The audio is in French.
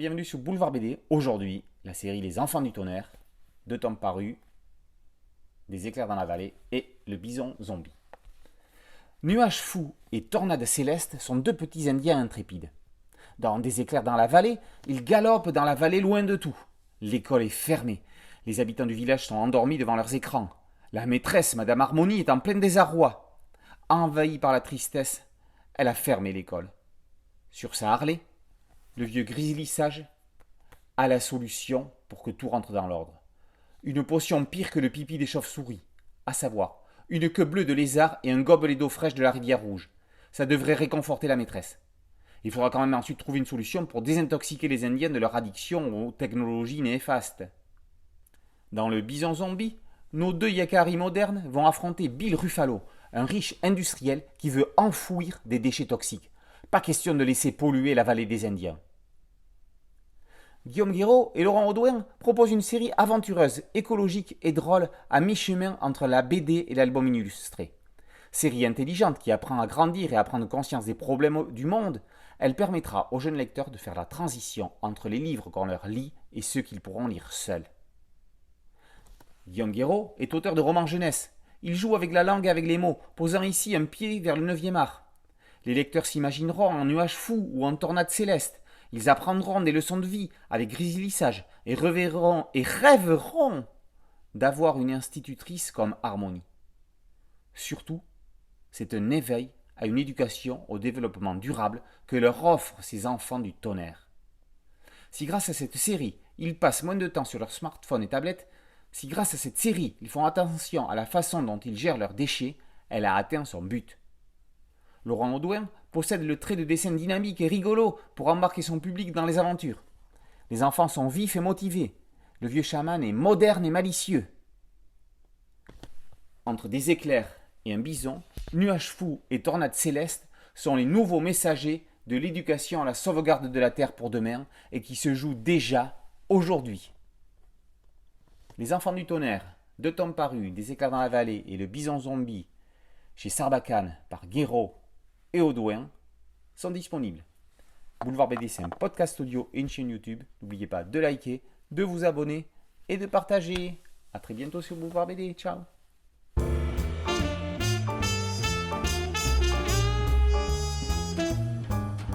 bienvenue sur Boulevard BD. Aujourd'hui, la série Les Enfants du Tonnerre, 2 tomes parus, Des éclairs dans la vallée et Le bison zombie. Nuages fous et tornades célestes sont 2 petits Indiens intrépides. Dans Des éclairs dans la vallée, ils galopent dans la vallée loin de tout. L'école est fermée. Les habitants du village sont endormis devant leurs écrans. La maîtresse, Madame Harmonie, est en plein désarroi. Envahie par la tristesse, elle a fermé l'école. Sur sa Harley, le vieux Grizzly sage a la solution pour que tout rentre dans l'ordre. Une potion pire que le pipi des chauves-souris, à savoir une queue bleue de lézard et un gobelet d'eau fraîche de la rivière rouge. Ça devrait réconforter la maîtresse. Il faudra quand même ensuite trouver une solution pour désintoxiquer les Indiens de leur addiction aux technologies néfastes. Dans Le bison zombie, nos 2 Yakari modernes vont affronter Bill Ruffalo, un riche industriel qui veut enfouir des déchets toxiques. Pas question de laisser polluer la vallée des Indiens. Guillaume Guiraud et Laurent Audouin proposent une série aventureuse, écologique et drôle à mi-chemin entre la BD et l'album illustré. Série intelligente qui apprend à grandir et à prendre conscience des problèmes du monde, elle permettra aux jeunes lecteurs de faire la transition entre les livres qu'on leur lit et ceux qu'ils pourront lire seuls. Guillaume Guiraud est auteur de romans jeunesse. Il joue avec la langue et avec les mots, posant ici un pied vers le 9e art. Les lecteurs s'imagineront en nuages fous ou en tornades célestes. Ils apprendront des leçons de vie avec Grizzly sage et rêveront d'avoir une institutrice comme Harmonie. Surtout, c'est un éveil à une éducation au développement durable que leur offrent ces enfants du tonnerre. Si grâce à cette série, ils passent moins de temps sur leur smartphone et tablette, si grâce à cette série, ils font attention à la façon dont ils gèrent leurs déchets, elle a atteint son but. Laurent Audouin possède le trait de dessin dynamique et rigolo pour embarquer son public dans les aventures. Les enfants sont vifs et motivés. Le vieux chaman est moderne et malicieux. Entre des éclairs et un bison, nuages fous et tornades célestes sont les nouveaux messagers de l'éducation à la sauvegarde de la Terre pour demain et qui se jouent déjà aujourd'hui. Les Enfants du Tonnerre, 2 tomes parus, Des éclairs dans la vallée et Le bison zombie chez Sarbacane par Guiraud et Audouin sont disponibles. Boulevard BD, c'est un podcast audio et une chaîne YouTube. N'oubliez pas de liker, de vous abonner et de partager. A très bientôt sur Boulevard BD. Ciao.